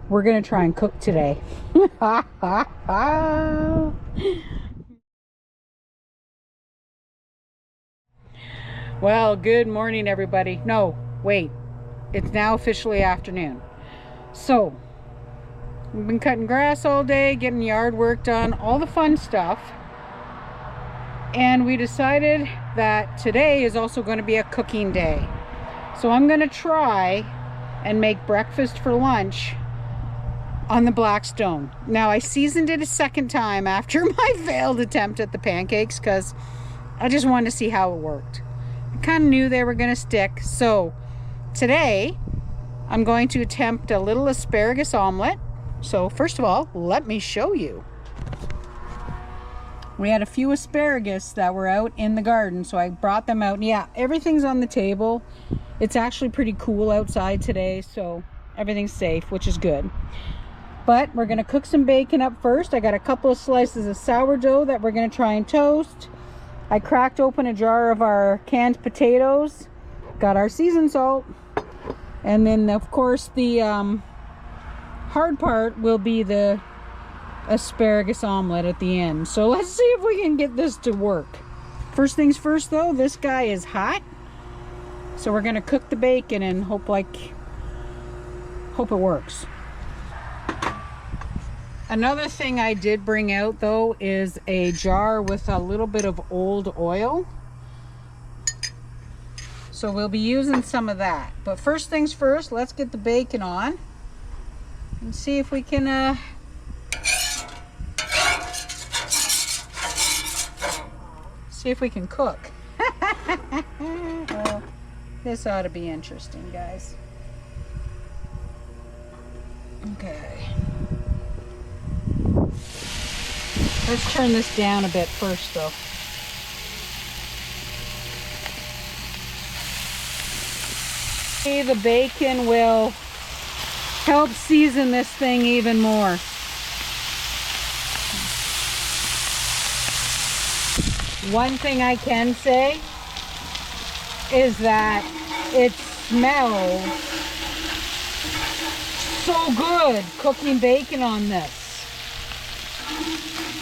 we're gonna try and cook today. Well, good morning, everybody. No, wait. It's now officially afternoon. So, we've been cutting grass all day, getting yard work done, all the fun stuff. And we decided that today is also going to be a cooking day. So I'm going to try and make breakfast for lunch on the Blackstone. Now, I seasoned it a second time after my failed attempt at the pancakes because I just wanted to see how it worked. I kind of knew they were going to stick. So today I'm going to attempt a little asparagus omelet. So first of all, let me show you. We had a few asparagus that were out in the garden, so I brought them out. And yeah, everything's on the table. It's actually pretty cool outside today, so everything's safe, which is good. But we're gonna cook some bacon up first. I got a couple of slices of sourdough that we're gonna try and toast. I cracked open a jar of our canned potatoes, got our seasoned salt, and then of course the hard part will be the asparagus omelet at the end. So let's see if we can get this to work. First things first though, this guy is hot. So we're gonna cook the bacon and hope it works. Another thing I did bring out though is a jar with a little bit of old oil. So we'll be using some of that. But first things first, let's get the bacon on and see if we can cook. Well, this ought to be interesting, guys. Okay. Let's turn this down a bit first, though. See, the bacon will help season this thing even more. One thing I can say is that it smells so good cooking bacon on this.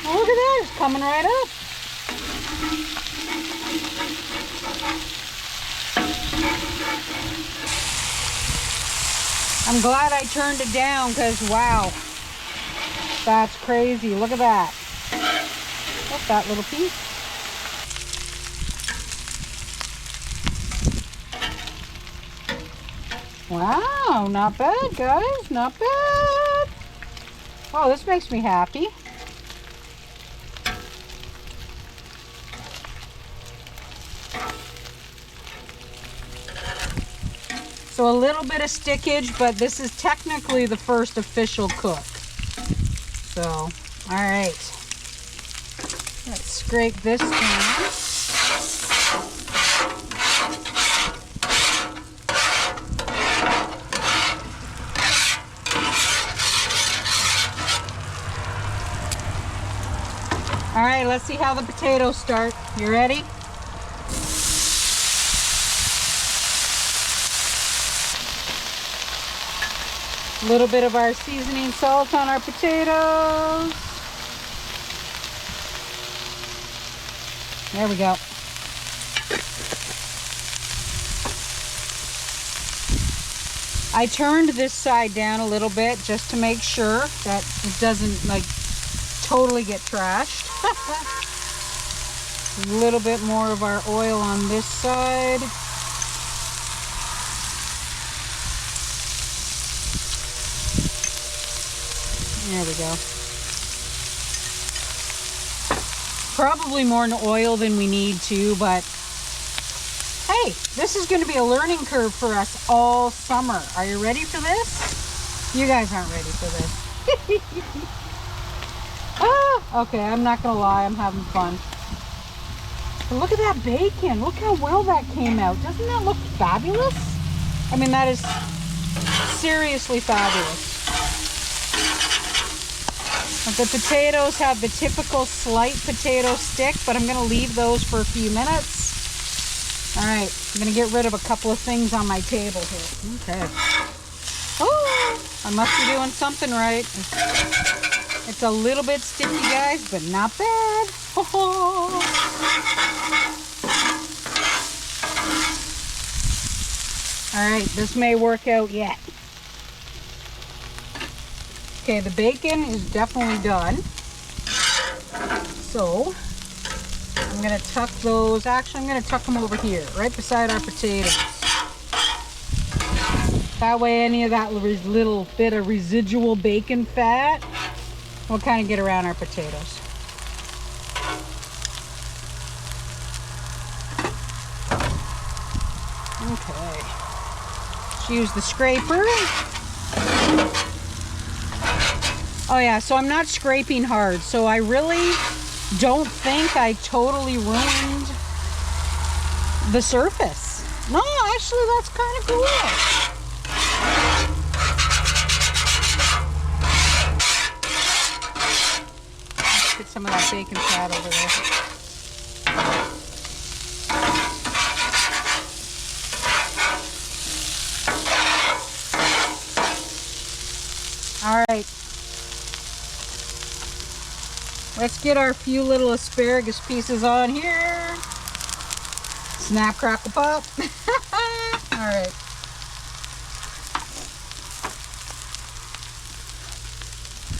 Oh, look at that, it's coming right up. I'm glad I turned it down because wow, that's crazy. Look at that. What's that little piece? Wow, not bad, guys, not bad. Oh, this makes me happy. So a little bit of stickage, but this is technically the first official cook. So, all right. Let's scrape this down. All right, let's see how the potatoes start. You ready? A little bit of our seasoning salt on our potatoes. There we go. I turned this side down a little bit just to make sure that it doesn't like totally get trashed. A little bit more of our oil on this side. There we go. Probably more oil than we need to, but hey, this is going to be a learning curve for us all summer. Are you ready for this? You guys aren't ready for this. Okay, I'm not going to lie, I'm having fun. But look at that bacon. Look how well that came out. Doesn't that look fabulous? I mean, that is seriously fabulous. The potatoes have the typical slight potato stick, but I'm going to leave those for a few minutes. All right, I'm going to get rid of a couple of things on my table here. Okay. Oh, I must be doing something right. It's a little bit sticky, guys, but not bad. All right, this may work out yet. Okay, the bacon is definitely done. So I'm gonna tuck those, actually I'm gonna tuck them over here, right beside our potatoes. That way any of that little bit of residual bacon fat will kind of get around our potatoes. Okay, let's use the scraper. Oh yeah, so I'm not scraping hard, so I really don't think I totally ruined the surface. No, actually that's kind of cool. Let's get some of that bacon fat over there. All right. Let's get our few little asparagus pieces on here. Snap, crackle, pop. All right.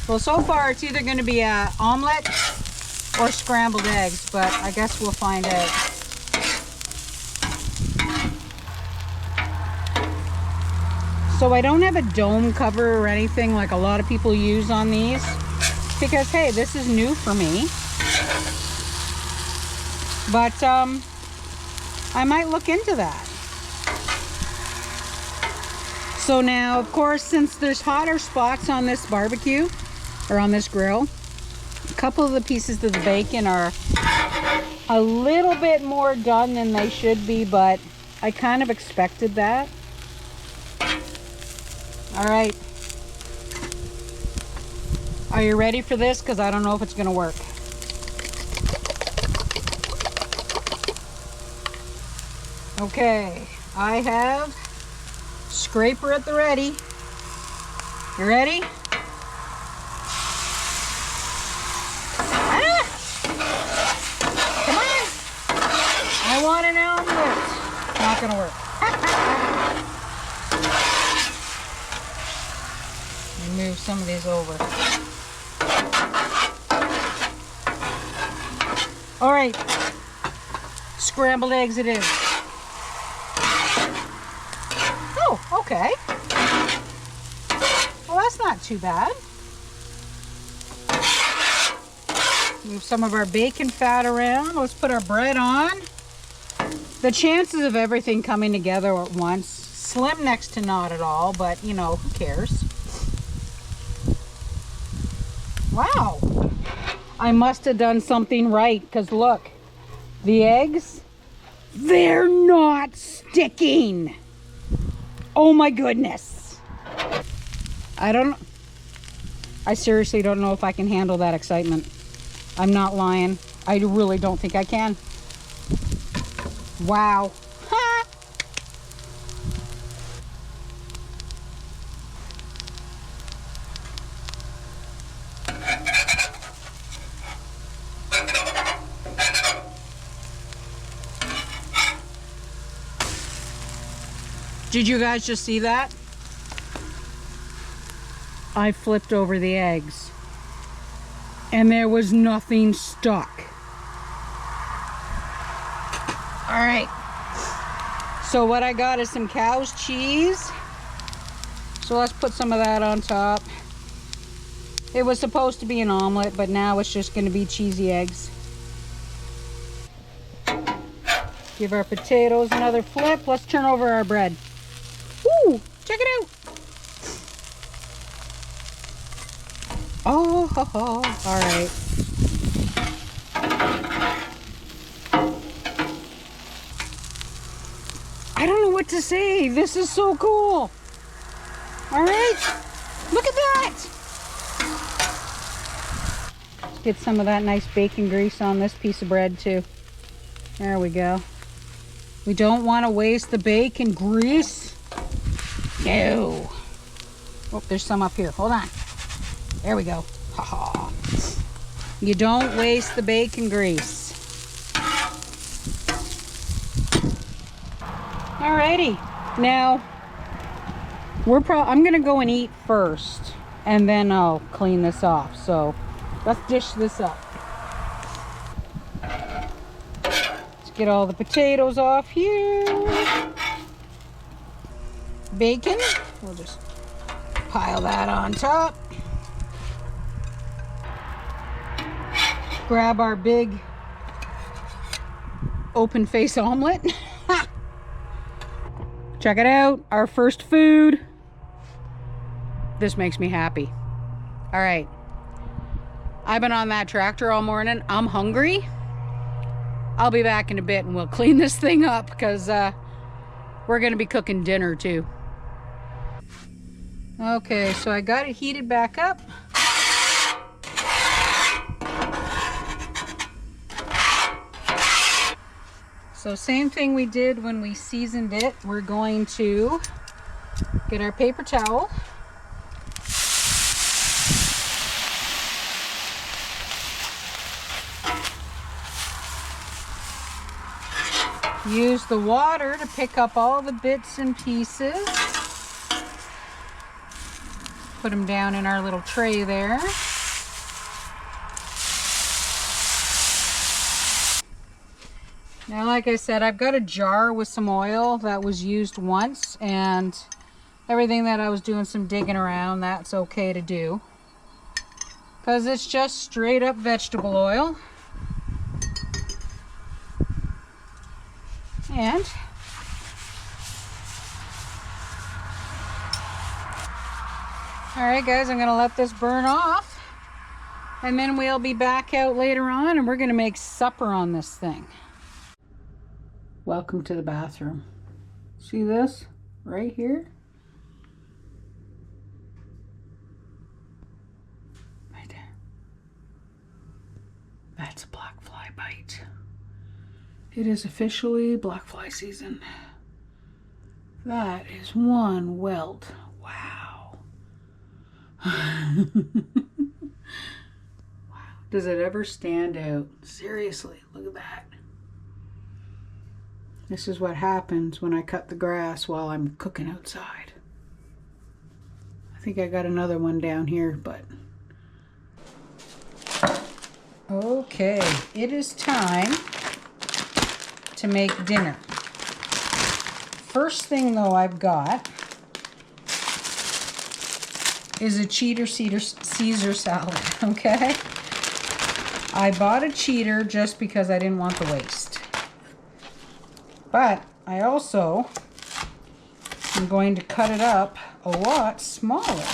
Well, so far it's either going to be an omelet or scrambled eggs, but I guess we'll find out. So I don't have a dome cover or anything like a lot of people use on these, because hey, this is new for me. But I might look into that. So now, of course, since there's hotter spots on this barbecue or on this grill, a couple of the pieces of the bacon are a little bit more done than they should be, but I kind of expected that. All right. Are you ready for this? Because I don't know if it's going to work. Okay, I have scraper at the ready. You ready? Ah! Come on! I want an omelet. Not going to work. Move some of these over. All right, scrambled eggs it is. Oh, okay. Well, that's not too bad. Move some of our bacon fat around. Let's put our bread on. The chances of everything coming together at once, slim next to not at all, but you know, who cares? Wow, I must have done something right, because look, the eggs, they're not sticking. Oh my goodness. I seriously don't know if I can handle that excitement. I'm not lying. I really don't think I can. Wow. Ha! Did you guys just see that? I flipped over the eggs and there was nothing stuck. All right. So what I got is some cow's cheese. So let's put some of that on top. It was supposed to be an omelet, but now it's just going to be cheesy eggs. Give our potatoes another flip. Let's turn over our bread. Ooh, check it out. Oh, ho, ho. All right. I don't know what to say. This is so cool. All right. Look at that. Let's get some of that nice bacon grease on this piece of bread too. There we go. We don't want to waste the bacon grease. No. Oh, there's some up here. Hold on. There we go. Ha ha. You don't waste the bacon grease. Alrighty. Now, I'm gonna go and eat first, and then I'll clean this off. So let's dish this up. Let's get all the potatoes off here. Bacon, we'll just pile that on top. Grab our big open face omelet. Check it out, our first food. This makes me happy. All right, I've been on that tractor all morning. I'm hungry. I'll be back in a bit and we'll clean this thing up because we're gonna be cooking dinner too. Okay, so I got it heated back up. So same thing we did when we seasoned it. We're going to get our paper towel. Use the water to pick up all the bits and pieces. Put them down in our little tray there. Now, like I said, I've got a jar with some oil that was used once, and everything that I was doing some digging around, that's okay to do. Because it's just straight up vegetable oil. And alright guys, I'm going to let this burn off. And then we'll be back out later on and we're going to make supper on this thing. Welcome to the bathroom. See this right here? Right there. That's a black fly bite. It is officially black fly season. That is one welt. Wow. Wow. Does it ever stand out? Seriously, look at that. This is what happens when I cut the grass while I'm cooking outside. I think I got another one down here, but... Okay, it is time to make dinner. First thing though I've got is a cheater Caesar salad, okay? I bought a cheater just because I didn't want the waste. But I also am going to cut it up a lot smaller.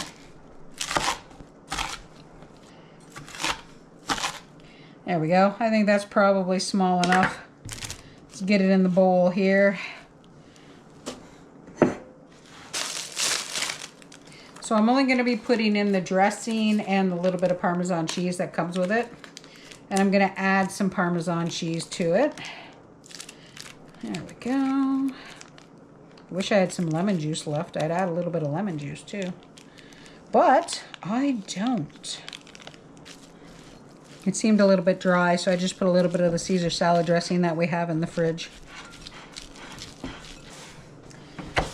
There we go. I think that's probably small enough. Let's get it in the bowl here. So I'm only going to be putting in the dressing and the little bit of Parmesan cheese that comes with it. And I'm going to add some Parmesan cheese to it. There we go. I wish I had some lemon juice left. I'd add a little bit of lemon juice too. But I don't. It seemed a little bit dry, so I just put a little bit of the Caesar salad dressing that we have in the fridge.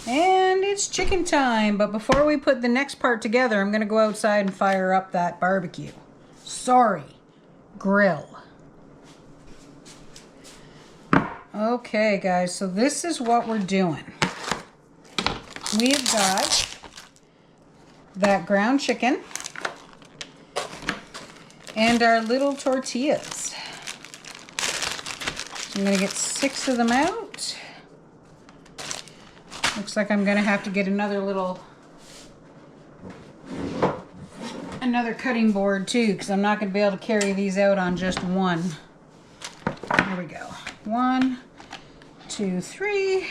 And it's chicken time, but before we put the next part together, I'm gonna go outside and fire up that barbecue. Sorry, grill. Okay guys, so this is what we're doing. We've got that ground chicken and our little tortillas. I'm gonna get 6 of them out. Looks like I'm gonna have to get another cutting board too, because I'm not gonna be able to carry these out on just one. There we go. 1, 2, 3.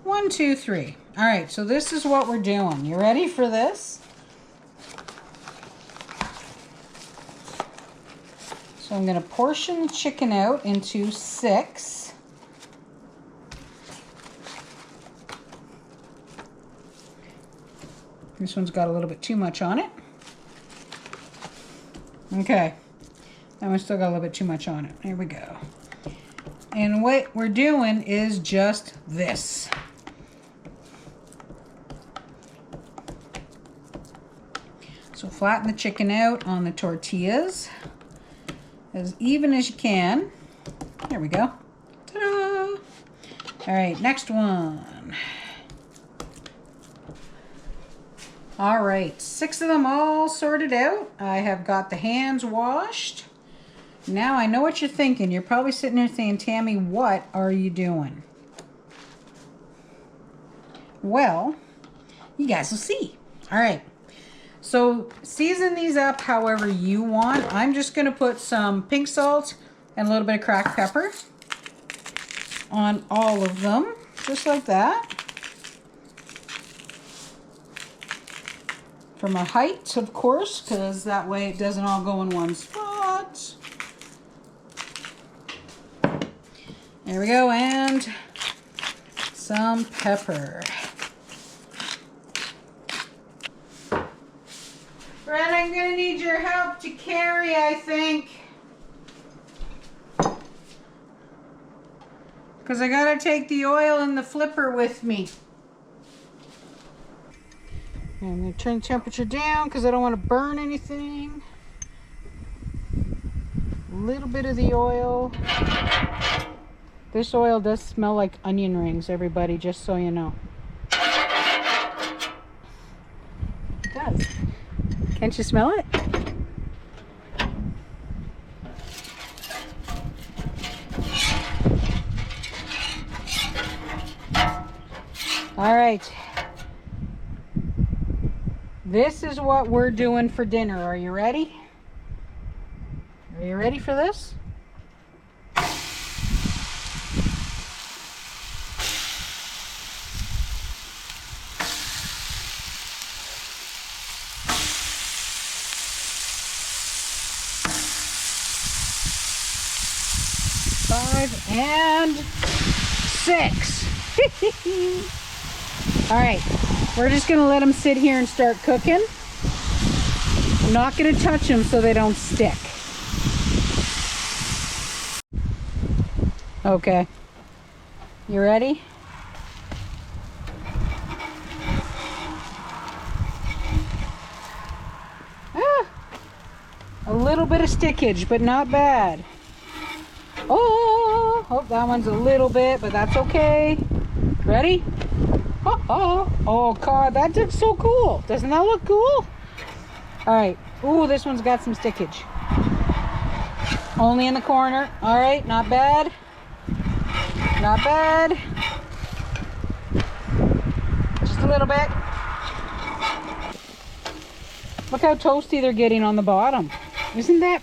1, 2, 3. All right, so this is what we're doing. You ready for this? So I'm going to portion the chicken out into 6. This one's got a little bit too much on it. Okay. That one's still got a little bit too much on it. There we go. And what we're doing is just this. So flatten the chicken out on the tortillas as even as you can. There we go. Ta-da! All right, next one. All right, 6 of them all sorted out. I have got the hands washed. Now I know what you're thinking. You're probably sitting there saying, Tammy, what are you doing? Well, you guys will see. All right. So season these up however you want. I'm just going to put some pink salt and a little bit of cracked pepper on all of them, just like that. From a height, of course, because that way it doesn't all go in one spot. There we go, and some pepper. Fred, I'm going to need your help to carry, I think. Because I got to take the oil and the flipper with me. I'm going to turn the temperature down because I don't want to burn anything. A little bit of the oil. This oil does smell like onion rings, everybody, just so you know. It does. Can't you smell it? All right. This is what we're doing for dinner. Are you ready? Are you ready for this? Five and 6. All right. We're just going to let them sit here and start cooking. I'm not going to touch them so they don't stick. Okay. You ready? A little bit of stickage, but not bad. Oh, that one's a little bit, but that's okay. Ready? Oh God, that looks so cool. Doesn't that look cool? All right. Ooh, this one's got some stickage. Only in the corner. All right, not bad. Not bad. Just a little bit. Look how toasty they're getting on the bottom. Isn't that?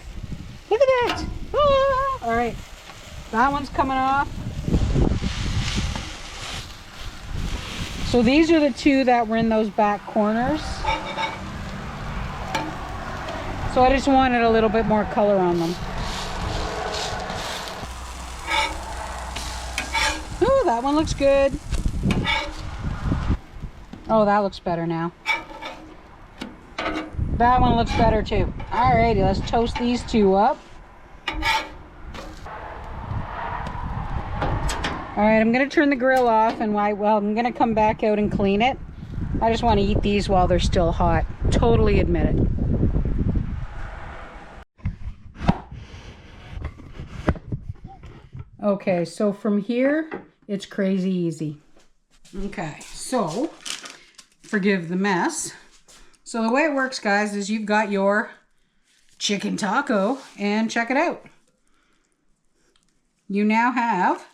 Look at that. Ah. All right. That one's coming off. So these are the 2 that were in those back corners. So I just wanted a little bit more color on them. Oh, that one looks good. Oh, that looks better now. That one looks better too. Alrighty, let's toast these 2 up. Alright, I'm going to turn the grill off and I'm going to come back out and clean it. I just want to eat these while they're still hot. Totally admit it. Okay, so from here, it's crazy easy. Okay, so forgive the mess. So the way it works, guys, is you've got your chicken taco, and check it out. You now have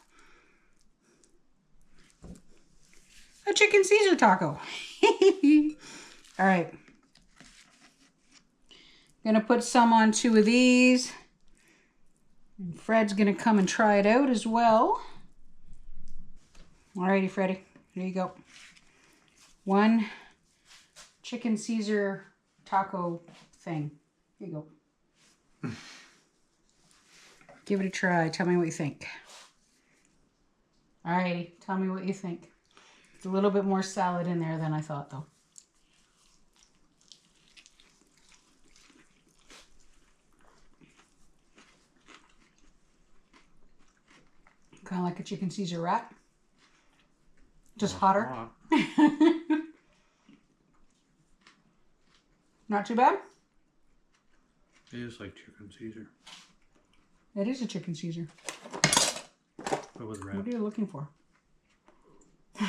a chicken Caesar taco. All right. Gonna put some on 2 of these. And Fred's gonna come and try it out as well. Alrighty, Freddy, here you go. 1 chicken Caesar taco thing. Here you go. Give it a try. Tell me what you think. Alrighty, tell me what you think. It's a little bit more salad in there than I thought, though. like a chicken Caesar wrap. Just hotter. Hot. Not too bad? It is like chicken Caesar. It is a chicken Caesar. But with wrap. What are you looking for? A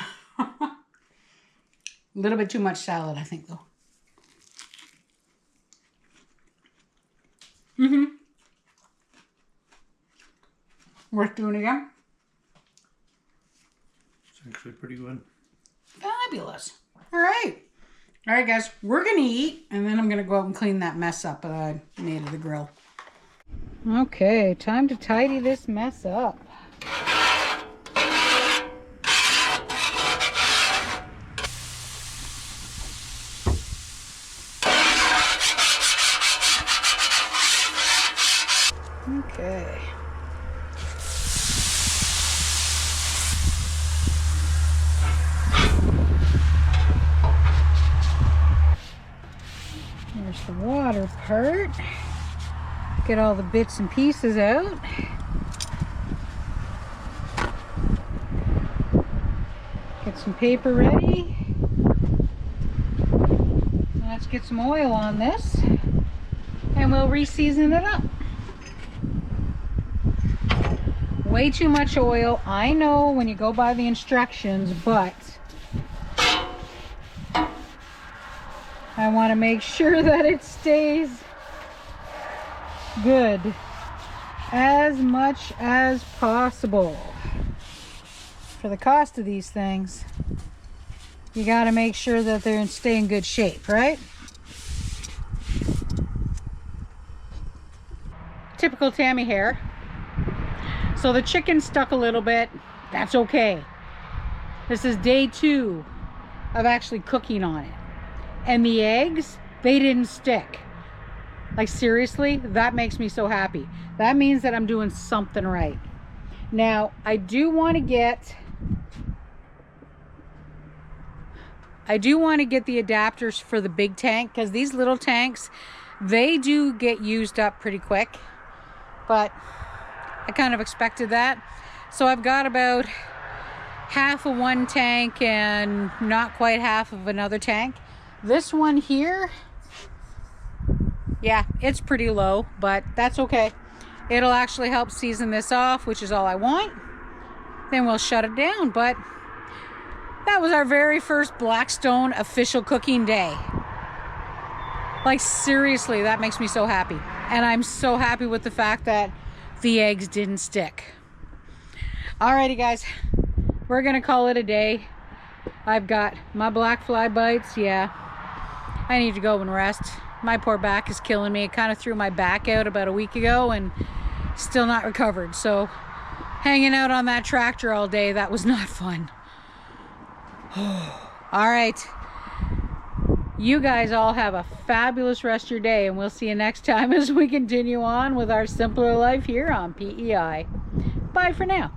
little bit too much salad, I think, though. Worth doing again? It's actually pretty good. Fabulous. All right. All right, guys. We're going to eat, and then I'm going to go out and clean that mess up that I made of the grill. Okay, time to tidy this mess up. Okay. There's the water part. Get all the bits and pieces out. Get some paper ready. Let's get some oil on this and we'll re-season it up. Way too much oil, I know when you go by the instructions, but I want to make sure that it stays good as much as possible. For the cost of these things, you got to make sure that they're stay in good shape, right? Typical Tammy hair. So the chicken stuck a little bit. That's okay. This is day 2 of actually cooking on it. And the eggs, they didn't stick. Like seriously, that makes me so happy. That means that I'm doing something right. Now, I do want to get the adapters for the big tank, because these little tanks, they do get used up pretty quick. But I kind of expected that. So I've got about half of one tank and not quite half of another tank. This one here, yeah, it's pretty low, but that's okay. It'll actually help season this off, which is all I want. Then we'll shut it down. But that was our very first Blackstone official cooking day. Like seriously, that makes me so happy. And I'm so happy with the fact that the eggs didn't stick. Alrighty guys, we're gonna call it a day. I've got my black fly bites. Yeah, I need to go and rest. My poor back is killing me. It kind of threw my back out about a week ago and still not recovered. So hanging out on that tractor all day, that was not fun. All right, you guys all have a fabulous rest of your day, and we'll see you next time as we continue on with our simpler life here on PEI. Bye for now.